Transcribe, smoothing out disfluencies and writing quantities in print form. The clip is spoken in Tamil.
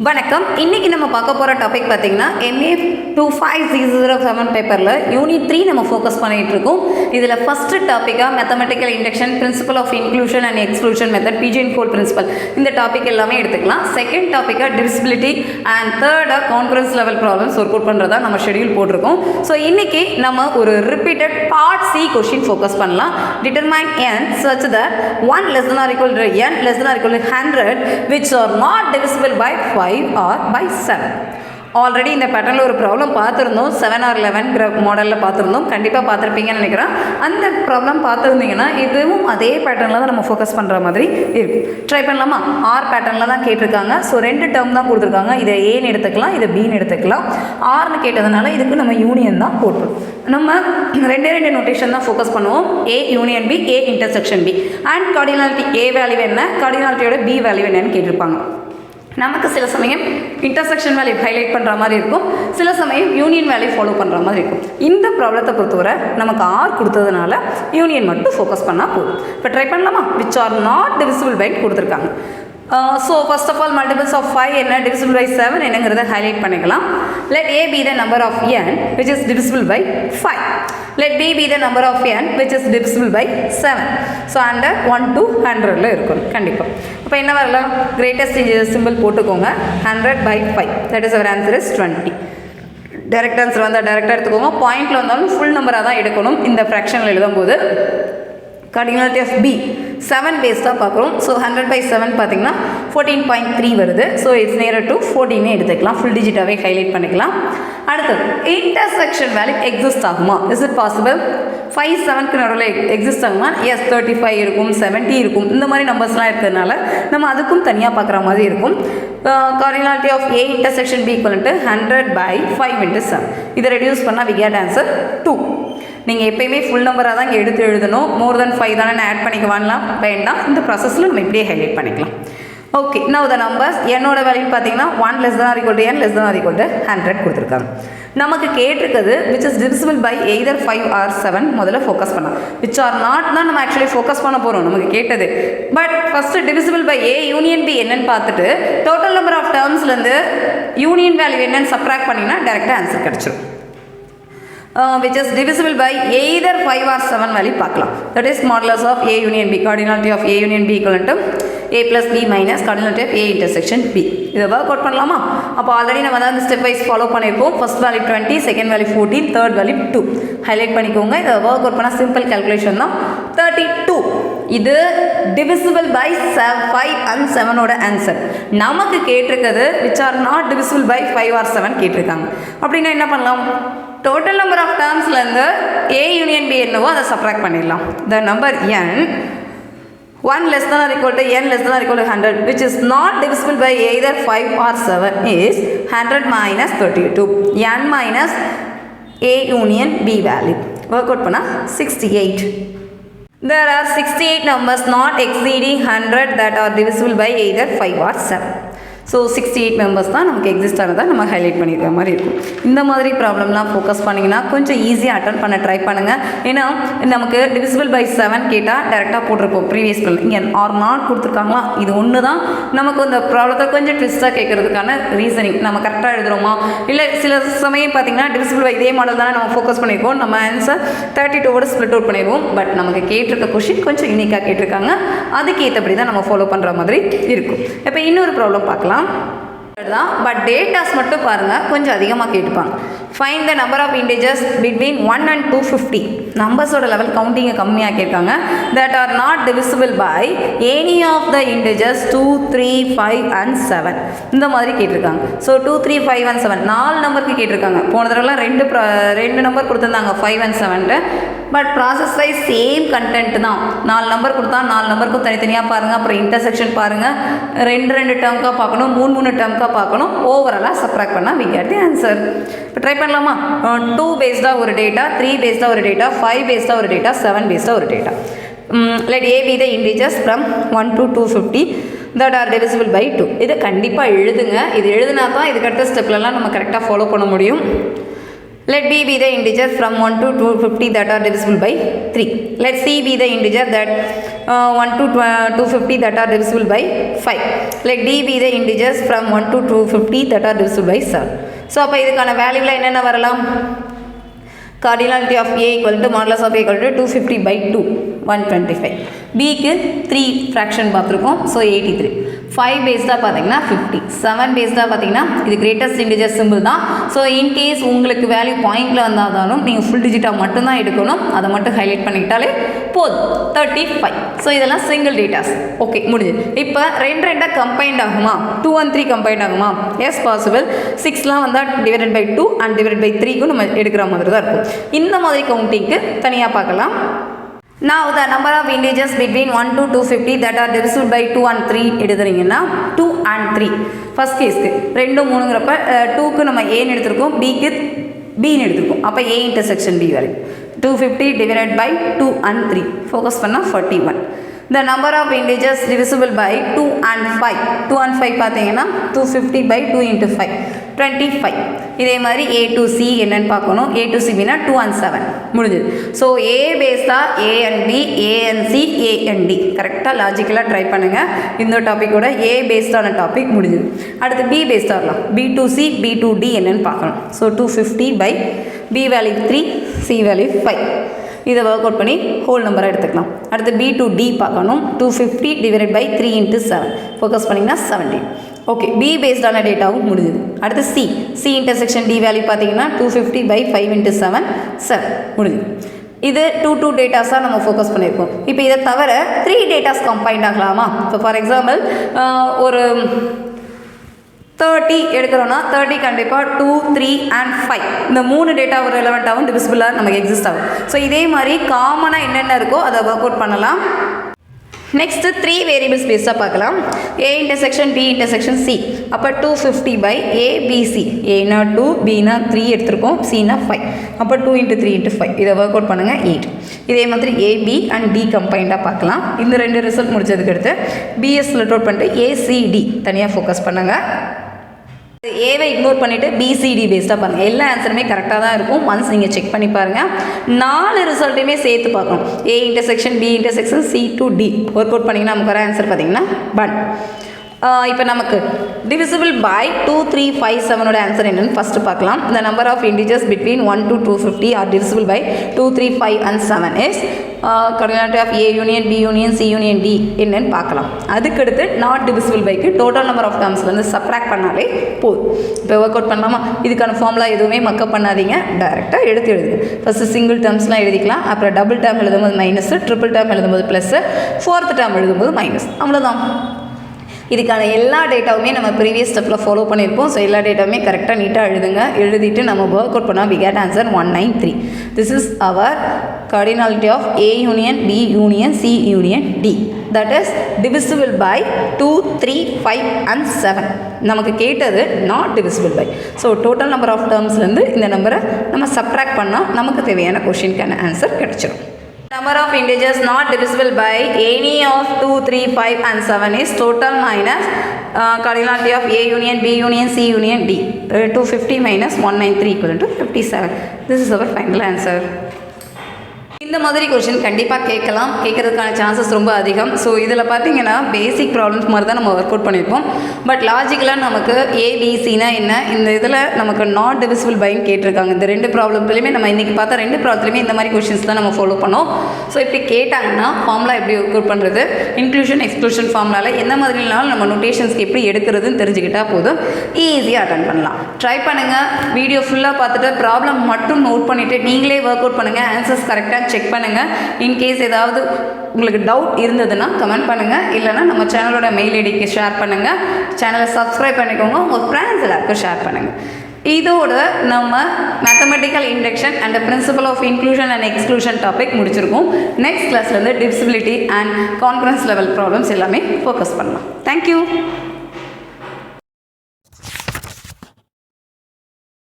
வணக்கம். இன்னைக்கு நம்ம பார்க்க போகிற டாபிக் பார்த்தீங்கன்னா MA 2507 பேப்பரில் யூனிட் 3 நம்ம ஃபோக்கஸ் பண்ணிகிட்டு இருக்கோம். இதில் ஃபஸ்ட்டு டாப்பிக்காக mathematical induction, principle of inclusion and exclusion method, pigeonhole principle, இந்த டாபிக் எல்லாமே எடுத்துக்கலாம். செகண்ட் டாப்பிக்காக டிவிசிபிலிட்டி அண்ட் தேர்டாக conference level problems work out பண்ணுறதா நம்ம ஷெடியூல் போட்டிருக்கோம். ஸோ இன்றைக்கி நம்ம ஒரு repeated part C question focus பண்ணலாம். Determine n such that 1 less than or equal to n less than or equal to 100 which are not divisible by 5 or by 7. Already இந்த பேட்டர்னில் ஒரு ப்ராப்ளம் பார்த்துருந்தோம். 7 or 11 மாடலில் பார்த்துருந்தோம். கண்டிப்பாக பார்த்துருப்பீங்கன்னு நினைக்கிறேன். அந்த ப்ராப்ளம் பார்த்துருந்தீங்கன்னா இதுவும் அதே பேட்டர்னில் தான் நம்ம ஃபோக்கஸ் பண்ணுற மாதிரி இருக்கும். ட்ரை பண்ணலாமா? ஆர் பேட்டர்னில் தான் கேட்டிருக்காங்க. ஸோ 2 டேர்ம் தான் கொடுத்துருக்காங்க. இதை ஏன்னு எடுத்துக்கலாம், இதை பின்னு எடுத்துக்கலாம். ஆர்னு கேட்டதுனால இதுக்கு நம்ம யூனியன் தான் போட்டுரும். நம்ம ரெண்டு நோட்டேஷன் தான் ஃபோக்கஸ் பண்ணுவோம். A union B, A intersection B. And cardinality A value என்ன, கார்டினாலிட்டியோட பி வேல்யூ என்னன்னு கேட்டிருப்பாங்க. நமக்கு சில சமயம் இன்டர்செக்ஷன் வேல்யூ ஹைலைட் பண்ணுற மாதிரி இருக்கும், சில சமயம் யூனியன் வேல்யூ ஃபாலோ பண்ணுற மாதிரி இருக்கும். இந்த ப்ராப்ளத்தை பொறுத்தவரை நமக்கு ஆர் கொடுத்ததுனால யூனியன் மட்டும் ஃபோக்கஸ் பண்ணால் போதும். இப்போ ட்ரை பண்ணலாமா? Which are not divisible by கொடுத்துருக்காங்க. So first of all multiples of 5 என்ன, டிவிசிபிள் பை 7 என்னங்கிறத ஹைலைட் பண்ணிக்கலாம். Let A be the number of n which is divisible by 5. Let b be the number of n which is divisible by 7. So under 1 to 100ல இருக்கும் கண்டிப்பாக. அப்போ என்ன வரலாம்? கிரேட்டஸ்ட் சிம்பிள் போட்டுக்கோங்க. 100 by 5, that is our answer is 20. Direct answer வந்தால் டைரெக்டாக எடுத்துக்கோங்க. பாயிண்டில் வந்தாலும் ஃபுல் நம்பராக தான் எடுக்கணும் இந்த ஃப்ராக்ஷனில் எழுதும்போது. கார்டினாலிட்டி ஆஃப் பி 7 பேஸ்டாக பார்க்குறோம். ஸோ 100 by 7 பார்த்தீங்கன்னா 14.3 வருது. ஸோ இட்ஸ் நியர் டு 14 எடுத்துக்கலாம். ஃபுல் டிஜிட்டாகவே ஹைலைட் பண்ணிக்கலாம். அடுத்தது இன்டர்செக்ஷன் வேல்யூ எக்ஸிஸ்ட் ஆகுமா? Is it possible? 5 7க்கு நடுவில் எக்ஸிஸ்ட் ஆகுமா? எஸ், 35 இருக்கும், 70 இருக்கும். இந்த மாதிரி நம்பர்ஸ்லாம் இருக்கிறதுனால நம்ம அதுக்கும் தனியாக பார்க்குற மாதிரி இருக்கும். Cardinality of A intersection B equal to 100 by 5 into 7. இதை ரெடியூஸ் பண்ணால் we get answer 2. நீங்கள் எப்போயுமே ஃபுல் நம்பராக தான் இங்கே எடுத்து எழுதணும். மோர் தென் 5 தானே நான் ஆட் பண்ணிக்க வேண்டாம். இந்த ப்ராசஸில் நம்ம இப்படியே ஹைலைட் பண்ணிக்கலாம். ஓகே, now the numbers என்னோட வேல்யூ பார்த்தீங்கன்னா 1 less than or equal to n less than or equal to 100 கொடுத்துருக்காங்க. நமக்கு கேட்டிருக்குது which is divisible by either 5 or 7. முதல்ல ஃபோக்கஸ் பண்ணலாம். which are not தான் நம்ம ஆக்சுவலி ஃபோக்கஸ் பண்ண போகிறோம் நமக்கு கேட்டது. But first divisible by a union b என்னன்னு பார்த்துட்டு டோட்டல் நம்பர் ஆஃப் டேர்ம்ஸ்லேருந்து யூனியன் வேல்யூ என்னன்னு சப்ராக்ட் பண்ணிங்கன்னா டேரெக்டாக ஆன்சர் கிடச்சிடும். Which is divisible by either 5 or 7 value பார்க்கலாம். That is modulus of a union b. Cardinality of a union b equal to a plus b minus cardinality of a intersection b. இதை ஒர்க் அவுட் பண்ணலாமா? அப்போ ஆல்ரெடி நம்ம தான் ஸ்டெப் வைஸ் ஃபாலோ பண்ணியிருக்கோம். First value 20, second value 14, third value 2 highlight பண்ணிக்கோங்க. இதை ஒர்க் அவுட் பண்ணால் சிம்பிள் கேல்குலேஷன் தான். 32 இது divisible by 5 and 7ஓட ஆன்சர். நமக்கு கேட்டிருக்கிறது which are not divisible by 5 or 7 கேட்டிருக்காங்க. அப்படின்னா என்ன பண்ணலாம்? டோட்டல் நம்பர் ஆஃப் டேர்ம்ஸ்லேருந்து ஏ யூனியன் பி என்னவோ அதை சப்ராக்ட் பண்ணிடலாம். The number n 1 less than or equal to n less than or equal to 100 which is not divisible by either 5 or 7 is 100 minus 32. n minus a union b value work out பண்ணா 68. There are 68 numbers not exceeding 100 that are divisible by either 5 or 7. So 68 members தான் நமக்கு எக்ஸிஸ்ட் ஆனதை நம்ம ஹைலைட் பண்ணிக்கிற மாதிரி இருக்கும். இந்த மாதிரி ப்ராப்ளம்லாம் ஃபோக்கஸ் பண்ணிங்கன்னா கொஞ்சம் ஈஸியாக அட்டன் பண்ண ட்ரை பண்ணுங்கள். ஏன்னா நமக்கு divisible by 7 கேட்டால் டேரெக்டாக போட்டிருப்போம் ப்ரீவியஸ் ப்ராப்ளம். இங்கே ஆர் நாட் கொடுத்துருக்காங்களா, இது ஒன்று தான் நமக்கு இந்த ப்ராப்ளத்தை கொஞ்சம் ட்விஸ்ட்டாக கேட்கறதுக்கான ரீசனிங். நம்ம கரெக்டாக எழுதுகிறோமா இல்லை சில சமயம் பார்த்திங்கன்னா divisible by இதே மாடல் தானே நம்ம ஃபோக்கஸ் பண்ணியிருக்கோம். நம்ம ஆன்சர் 32 ஸ்ப்ளிட் அவுட் பண்ணிடுவோம். பட் நமக்கு கேட்டிருக்க கொஷின் கொஞ்சம் யூனிக்காக கேட்டிருக்காங்க. அதுக்கு ஏற்றபடி தான் நம்ம ஃபாலோ பண்ணுற மாதிரி இருக்கும். இப்போ இன்னொரு ப்ராப்ளம் பார்க்கலாம் தான். பட் டேட்டாஸ் மட்டும் பாருங்கள், கொஞ்சம் அதிகமாக கேட்டுப்பாங்க. Find the number of integers between 1 and 250. நம்பர்ஸோட லெவல் கவுண்டிங்கை கம்மியாக கேட்காங்க. That are not divisible by any of the integers 2, 3, 5 and 7 இந்த மாதிரி கேட்டிருக்காங்க. ஸோ 2, 3, 5 and 7 4 நம்பருக்கு கேட்டிருக்காங்க. போன தடவைலாம் ரெண்டு நம்பர் கொடுத்துருந்தாங்க 5 and 7. But process wise same content தான். 4 நம்பர் கொடுத்தா 4 நம்பருக்கும் தனித்தனியாக பாருங்கள். அப்புறம் இன்டர்செக்ஷன் பாருங்கள். 2 டேர்முக்காக பார்க்கணும், 3 டேர்முக்காக பார்க்கணும். ஓவராலாக சப்ராக்ட் பண்ணால் we get the answer. இப்போ ட்ரை பண்ணலாமா? 2 பேஸ்டாக ஒரு டேட்டா, 3 பேஸ்டாக ஒரு டேட்டா, 5 பேஸ்டாக ஒரு டேட்டா, 7 பேஸ்டாக ஒரு data. Let A be the integers from 1 to 250 that are divisible by 2. இதை கண்டிப்பாக எழுதுங்க. இது எழுதுனா தான் இதுக்கு அடுத்த ஸ்டெப்லலாம் நம்ம கரெக்டாக ஃபாலோ பண்ண முடியும். Let b be the integer from 1 to 250 that are divisible by 3. Let c be the integer that 1 to 250 that are divisible by 5. Let D be the integers from 1 to 250 that are divisible by 7. So அப்போ இதுக்கான வேல்யூவில் என்னென்ன வரலாம்? Cardinality of A equal to modulus of A equal to 250 by 2, 125. B க்கு 3 fraction பார்த்துருக்கோம், so 83. 5 பேஸ்டாக பார்த்தீங்கன்னா 50. 7 பேஸ்டாக பார்த்தீங்கன்னா இது கிரேட்டஸ்ட் இன்டிஜர் சிம்பிள் தான். ஸோ இன்கேஸ் உங்களுக்கு வேல்யூ பாயிண்டில் வந்தாலும் நீங்கள் ஃபுல் டிஜிட்டாக மட்டும்தான் எடுக்கணும். அதை மட்டும் ஹைலைட் பண்ணிக்கிட்டாலே போதும். 35. ஸோ இதெல்லாம் சிங்கிள் டேட்டாஸ். ஓகே, முடிஞ்சது. இப்போ ரெண்டாக கம்பைண்ட் ஆகுமா? 2 and 3 கம்பைண்ட் ஆகுமா? Yes possible. 6லாம் வந்தால் divided by 2 and divided by 3க்கும் நம்ம எடுக்கிற மாதிரி தான் இருக்கும். இந்த மாதிரி கவுண்டிங்க்கு தனியாக பார்க்கலாம். Now the number of integers between 1 to 250 that are divisible by 2 and 3 எடுத்துறீங்கன்னா 2 and 3 ஃபர்ஸ்ட் கேஸ்க்கு 2 3ங்கிறப்ப 2க்கு நம்ம ஏன்னு எடுத்திருக்கோம், பிக்கு பின்னு எடுத்திருக்கோம். அப்போ A intersection B value 250 divided by 2 and 3 focus பண்ணால் 41. The number of integers divisible by 2 and 5 2 and 5 பார்த்தீங்கன்னா 250 by 2 into 5 25. இதே மாதிரி A to C என்னன்னு பார்க்கணும். A to C பின்னா 2 and 7 முடிஞ்சது. ஸோ A பேஸ்டாக A and B, A and C, A and D கரெக்டாக லாஜிக்கலாக ட்ரை பண்ணுங்கள். இந்த டாப்பிக்கோட A பேஸ்டான டாபிக் முடிஞ்சது. அடுத்து B பேஸ்டாக வரலாம். B to C, B to D என்னன்னு பார்க்கணும். So 250 by B value 3, C value 5. இதை ஒர்க் அவுட் பண்ணி ஹோல் நம்பராக எடுத்துக்கலாம். அடுத்து B to D பார்க்கணும். 250 divided by 3 into 7 ஃபோக்கஸ் பண்ணிங்கன்னா 17. ஓகே, B பேஸ்டான டேட்டாவும் முடிஞ்சுது. அடுத்து C இன்டர்செக்ஷன் D வேல்யூ பார்த்தீங்கன்னா 250 by 5 into 7 7 முடிஞ்சுது. இது 2 டேட்டாஸாக நம்ம ஃபோக்கஸ் பண்ணியிருக்கோம். இப்போ இதை தவிர 3 டேட்டாஸ் கம்பைண்ட் ஆகலாமா? இப்போ ஃபார் எக்ஸாம்பிள் ஒரு 30 எடுக்கிறோன்னா 30 கண்டிப்பாக 2 3 and 5 இந்த 3 டேட்டா ஒரு ரெலவெண்ட்டாகவும் டிவிசிபிளாக நமக்கு எக்ஸிஸ்ட் ஆகும். ஸோ இதே மாதிரி காமனாக என்னென்ன இருக்கோ அதை ஒர்க் அவுட் பண்ணலாம். நெக்ஸ்ட்டு 3 வேரியபிள்ஸ் பேஸாக பார்க்கலாம். A intersection B intersection C. அப்போ 250 by A B C. ஏனா 2, Bனா 3 எடுத்திருக்கோம், Cனா 5. அப்போ 2 into 3 into 5 இதை ஒர்க் அவுட் பண்ணுங்கள் 8. இதே மாதிரி A B and D கம்பைண்டாக பார்க்கலாம். இந்த 2 ரிசல்ட் முடிச்சதுக்கு அடுத்து BS லெட் அவுட் பண்ணிட்டு A C D தனியாக ஃபோக்கஸ் பண்ணுங்கள். ஏவை இக்னோர் பண்ணிவிட்டு பிசிடி பேஸ்டாக பாருங்கள். எல்லா ஆன்சருமே கரெக்டாக தான் இருக்கும். ஒன்ஸ் நீங்கள் செக் பண்ணி பாருங்கள். 4 ரிசல்ட்டுமே சேர்த்து பார்க்கணும். A intersection B intersection C to D work out பண்ணிங்கன்னா நமக்கு வர ஆன்சர் பார்த்தீங்கன்னா 1. இப்போ நமக்கு divisible by 2 3 5 7ஓட ஆன்சர் என்னன்னு ஃபஸ்ட்டு பார்க்கலாம். The number of integers between 1 to 250 are divisible by 2 3 5 and 7 is cardinality of A union B union C union D என்னன்னு பார்க்கலாம். அதுக்கடுத்து நாட் divisible byக்கு டோட்டல் நம்பர் ஆஃப் டேர்ம்ஸ்லேருந்து சப்ராக்ட் பண்ணாலே போதும். இப்போ ஒர்க் அவுட் பண்ணலாமா? இதுக்கான ஃபார்முலா எதுவுமே மக்கப் பண்ணாதீங்க, டைரெக்டாக எடுத்து எழுதுங்க. ஃபஸ்ட்டு சிங்கிள் டேர்ம்ஸ்லாம் எழுதிக்கலாம். அப்புறம் டபுள் டேர்ம் எழுதும்போது மைனஸு, ட்ரிபிள் டேர்ம் எழுதும்போது ப்ளஸ்ஸு, ஃபோர்த் டேர்ம் எழுதும்போது மைனஸ். அவ்வளோதான். இதுக்கான எல்லா டேட்டாவுமே நம்ம ப்ரீவியஸ் ஸ்டெப்பில் ஃபாலோ பண்ணியிருப்போம். ஸோ எல்லா டேட்டாவுமே கரெக்டாக நீட்டாக எழுதுங்க. எழுதிட்டு நம்ம ஒர்க் அவுட் பண்ணால் we get answer 193. This is our cardinality of A union B union C union D. That is divisible by 2 3 5 and 7. நமக்கு கேட்டது not divisible by. So total number of டேர்ம்ஸ்லேருந்து இந்த நம்பரை நம்ம சப்ராக்ட் பண்ணால் நமக்கு தேவையான கொஷினுக்கான ஆன்சர் கிடைச்சிடும். Number of integers not divisible by any of 2 3 5 and 7 is total minus cardinality of A union B union C union D. 250 minus 193 equal to 57. This is our final answer. இந்த மாதிரி கொஷின் கண்டிப்பாக கேட்கறதுக்கான சான்சஸ் ரொம்ப அதிகம். ஸோ இதில் பார்த்தீங்கன்னா பேசிக் ப்ராப்ளம்ஸ் மாதிரி தான் நம்ம ஒர்க் அவுட் பண்ணியிருப்போம். பட் லாஜிக்கலாக நமக்கு ஏபிசினா என்ன, இந்த இதில் நமக்கு நாட் டிவிசிபிள் பைன்னு கேட்டிருக்காங்க. இந்த 2 ப்ராப்ளம்லையுமே நம்ம இன்றைக்கி பார்த்தா 2 ப்ராப்ளத்துலையுமே இந்த மாதிரி கொஷின்ஸ் தான் நம்ம ஃபாலோ பண்ணோம். ஸோ இப்படி கேட்டாங்கன்னா ஃபார்முலா எப்படி ஒர்க் அவுட் பண்ணுறது, இன்க்ளூஷன் எக்ஸ்க்ளூஷன் ஃபார்முலாவில் எந்த மாதிரினாலும் நம்ம நோட்டேஷன்ஸ்க்கு எப்படி எடுக்கிறதுன்னு தெரிஞ்சுக்கிட்டால் போதும், ஈஸியாக அட்டன் பண்ணலாம். ட்ரை பண்ணுங்கள். வீடியோ ஃபுல்லாக பார்த்துட்டு ப்ராப்ளம் மட்டும் நோட் பண்ணிவிட்டு நீங்களே ஒர்க் அவுட் பண்ணுங்கள். ஆன்சர்ஸ் கரெக்டாக செக் பண்ணுங்கள். இன்கேஸ் ஏதாவது உங்களுக்கு டவுட் இருந்ததுன்னா கமெண்ட் பண்ணுங்கள். இல்லைனா நம்ம சேனலோட மெயில் ஐடிக்கு ஷேர் பண்ணுங்கள். சேனலை சப்ஸ்கிரைப் பண்ணிக்கோங்க. உங்கள் ஃப்ரெண்ட்ஸ் எல்லாருக்கும் ஷேர் பண்ணுங்கள். இதோட நம்ம mathematical induction and principle of inclusion and exclusion topic முடிச்சிருக்கோம். நெக்ஸ்ட் கிளாஸ்லேருந்து divisibility and conference level problems எல்லாமே ஃபோக்கஸ் பண்ணலாம். தேங்க்யூ.